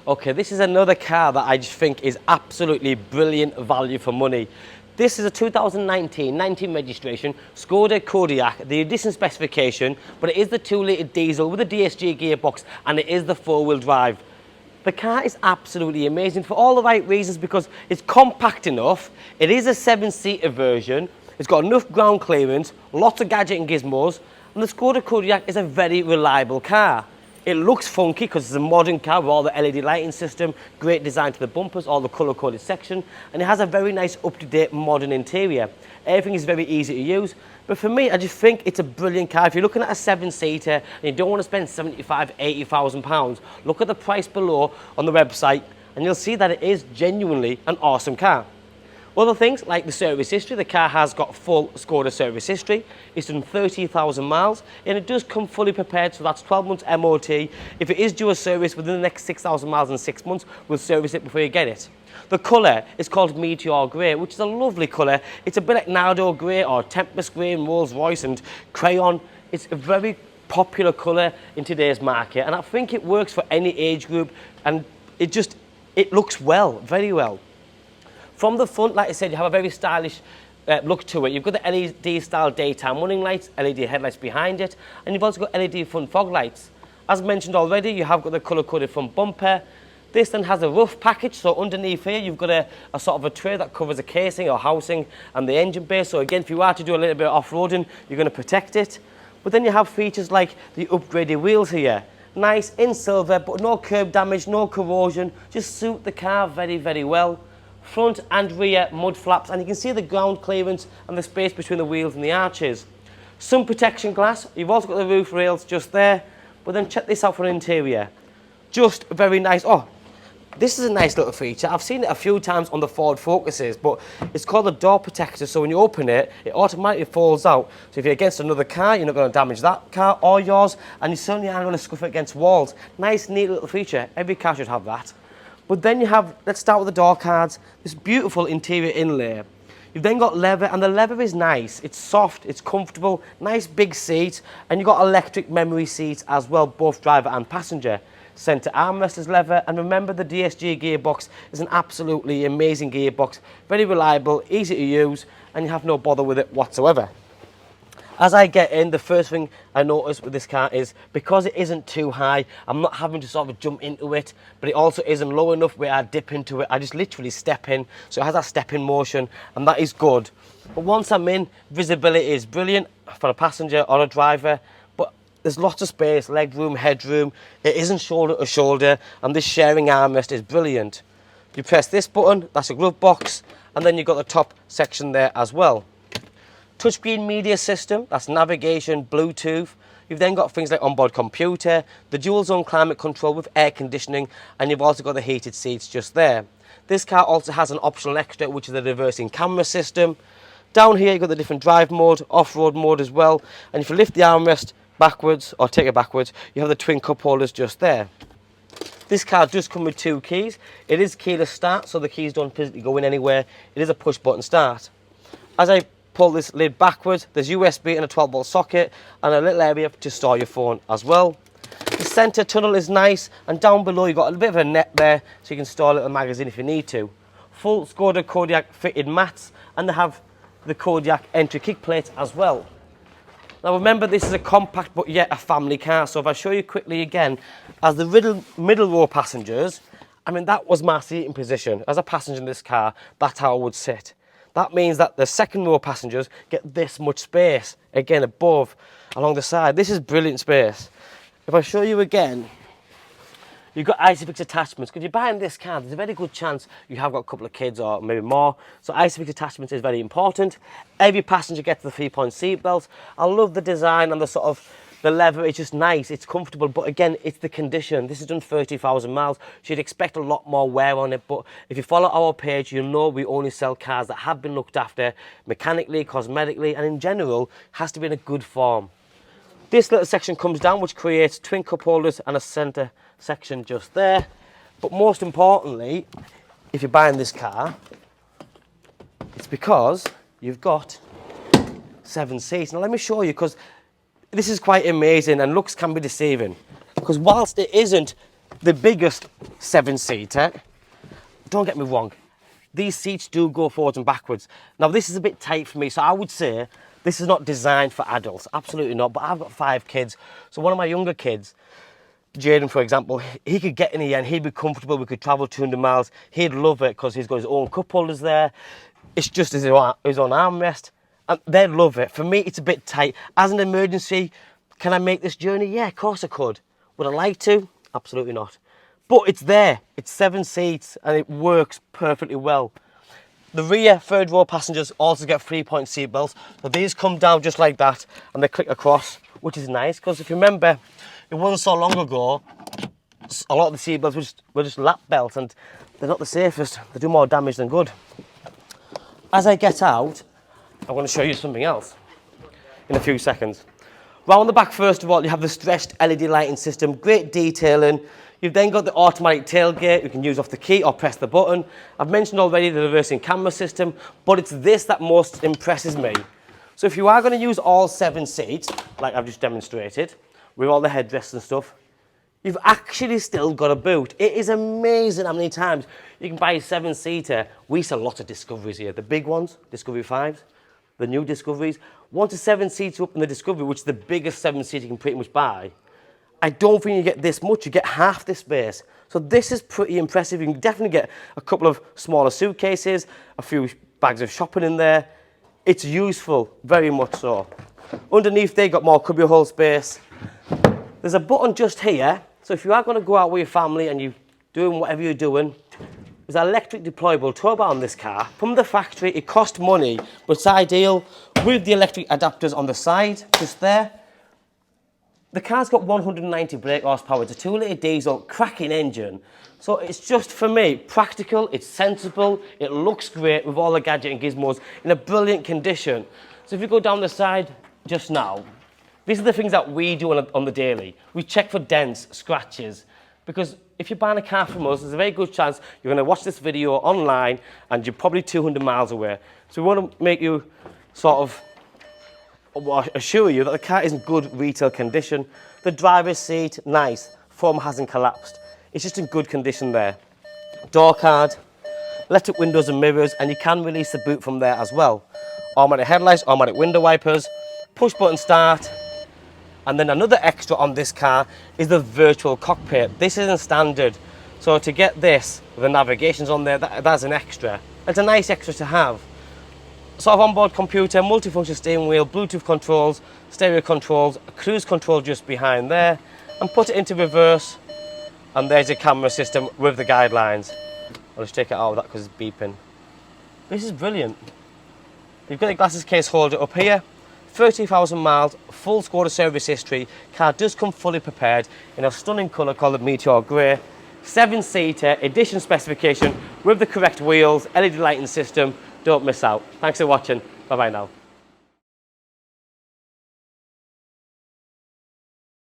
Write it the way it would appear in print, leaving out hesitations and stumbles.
Okay, this is another car that I just think is absolutely brilliant value for money. This is a 2019 registration Skoda Kodiaq, the edition specification, but it is the 2-litre diesel with a DSG gearbox and it is the 4-wheel drive. The car is absolutely amazing for all the right reasons, because it's compact enough, it is a 7-seater version, it's got enough ground clearance, lots of gadget and gizmos, and the Skoda Kodiaq is a very reliable car. It looks funky because it's a modern car with all the LED lighting system, great design to the bumpers, all the colour-coded section, and it has a very nice up-to-date modern interior. Everything is very easy to use, but for me, I just think it's a brilliant car. If you're looking at a 7-seater and you don't want to spend £75,000, £80,000, look at the price below on the website and you'll see that it is genuinely an awesome car. Other things like the service history, the car has got full Skoda service history. It's done 30,000 miles and it does come fully prepared, so that's 12 months MOT. If it is due a service within the next 6,000 miles in 6 months, we'll service it before you get it. The colour is called Meteor Grey, which is a lovely colour. It's a bit like Nardo Grey or Tempest Grey and Rolls Royce and Crayon. It's a very popular colour in today's market, and I think it works for any age group, and it looks well, very well. From the front, like I said, you have a very stylish look to it. You've got the LED style daytime running lights, LED headlights behind it, and you've also got LED front fog lights. As mentioned already, you have got the colour-coded front bumper. This then has a roof package, so underneath here you've got a sort of a tray that covers the casing or housing and the engine bay. So again, if you are to do a little bit of off-roading, you're going to protect it. But then you have features like the upgraded wheels here. Nice in silver, but no curb damage, no corrosion, just suit the car very, very well. Front and rear mud flaps, and you can see the ground clearance and the space between the wheels and the arches. Sun protection glass, you've also got the roof rails just there, but then check this out for an interior. Just very nice. Oh, this is a nice little feature. I've seen it a few times on the Ford Focuses, but it's called the door protector, so when you open it, it automatically falls out. So if you're against another car, you're not going to damage that car or yours, and you certainly aren't going to scuff it against walls. Nice, neat little feature. Every car should have that. But then you have, let's start with the door cards, this beautiful interior inlay. You've then got leather, and the leather is nice. It's soft, it's comfortable, nice big seats, and you've got electric memory seats as well, both driver and passenger. Centre armrest is leather, and remember the DSG gearbox is an absolutely amazing gearbox, very reliable, easy to use, and you have no bother with it whatsoever. As I get in, the first thing I notice with this car is, because it isn't too high, I'm not having to sort of jump into it, but it also isn't low enough where I dip into it. I just literally step in, so it has that step-in motion, and that is good. But once I'm in, visibility is brilliant for a passenger or a driver, but there's lots of space, leg room, headroom. It isn't shoulder to shoulder, and this sharing armrest is brilliant. You press this button, that's a glove box, and then you've got the top section there as well. Touchscreen media system, that's navigation, Bluetooth. You've then got things like onboard computer, the dual zone climate control with air conditioning, and you've also got the heated seats just there. This car also has an optional extra, which is the reversing camera system. Down here you've got the different drive mode, off-road mode as well, and if you lift the armrest backwards, or take it backwards, you have the twin cup holders just there. This car does come with 2 keys. It is keyless start, so the keys don't physically go in anywhere. It is a push button start. As I pull this lid backwards, there's USB and a 12-volt socket and a little area to store your phone as well. The centre tunnel is nice, and down below you've got a bit of a net there so you can store a little magazine if you need to. Full Skoda Kodiaq fitted mats, and they have the Kodiaq entry kick plate as well. Now remember, this is a compact but yet a family car, so if I show you quickly again, as the middle row passengers, I mean, that was my seating position. As a passenger in this car, that's how I would sit. That means that the second row passengers get this much space, again above, along the side. This is brilliant space. If I show you again, you've got ISOFIX attachments. Because you're buying this car, there's a very good chance you have got a couple of kids or maybe more. So ISOFIX attachments is very important. Every passenger gets the 3-point seat belts. I love the design and the sort of the leather. It's just nice, it's comfortable, but again, it's the condition. This has done 30,000 miles, so you'd expect a lot more wear on it, but if you follow our page, you'll know we only sell cars that have been looked after mechanically, cosmetically, and in general, has to be in a good form. This little section comes down, which creates twin cup holders and a centre section just there. But most importantly, if you're buying this car, it's because you've got 7 seats. Now let me show you, because this is quite amazing, and looks can be deceiving. Because whilst it isn't the biggest 7-seater. Don't get me wrong, these seats do go forwards and backwards. Now this is a bit tight for me, so I would say this is not designed for adults, absolutely not, but I've got 5 kids. So one of my younger kids, Jaden for example, he could get in here and he'd be comfortable, we could travel 200 miles, he'd love it because he's got his own cup holders there, it's just his own armrest, and they'd love it. For me it's a bit tight. As an emergency, can I make this journey? Yeah, of course I could. Would I like to? Absolutely not. But it's there, it's 7 seats and it works perfectly well. The rear third row passengers also get 3-point seat belts. So these come down just like that and they click across, which is nice because if you remember, it wasn't so long ago, a lot of the seat belts were just lap belts and they're not the safest. They do more damage than good. As I get out, I'm going to show you something else in a few seconds. Round the back, first of all, you have the stretched LED lighting system, great detailing. You've then got the automatic tailgate you can use off the key or press the button. I've mentioned already the reversing camera system, but it's this that most impresses me. So if you are going to use all 7 seats, like I've just demonstrated, with all the headrests and stuff, you've actually still got a boot. It is amazing how many times you can buy a 7-seater. We sell lots of Discoveries here, the big ones, Discovery 5s, the new Discoveries. Once a 7-seater up in the Discovery, which is the biggest 7-seater you can pretty much buy, I don't think you get this much, you get half this space. So this is pretty impressive. You can definitely get a couple of smaller suitcases, a few bags of shopping in there. It's useful, very much so. Underneath they got more cubbyhole space. There's a button just here, so if you are going to go out with your family and you're doing whatever you're doing, there's an electric deployable tow bar on this car. From the factory, it cost money, but it's ideal with the electric adapters on the side, just there. The car's got 190 brake horsepower. It's a 2-litre diesel, cracking engine. So it's just, for me, practical, it's sensible, it looks great with all the gadget and gizmos in a brilliant condition. So if you go down the side just now, these are the things that we do on the daily. We check for dents, scratches, because if you're buying a car from us, there's a very good chance you're going to watch this video online and you're probably 200 miles away. So we want to make you sort of assure you that the car is in good retail condition. The driver's seat, nice, foam hasn't collapsed. It's just in good condition there. Door card, electric windows and mirrors, and you can release the boot from there as well. Automatic headlights, automatic window wipers, push button start, and then another extra on this car is the virtual cockpit. This isn't standard, so to get this, the navigation's on there, that's an extra. It's a nice extra to have. Sort of onboard computer, multifunction steering wheel, Bluetooth controls, stereo controls, a cruise control just behind there, and put it into reverse, and there's your camera system with the guidelines. I'll just take it out of that because it's beeping. This is brilliant. You've got the glasses case holder up here, 30,000 miles, full Skoda service history. Car does come fully prepared in a stunning colour called the Meteor Grey. 7-seater, edition specification with the correct wheels, LED lighting system. Don't miss out. Thanks for watching. Bye bye now.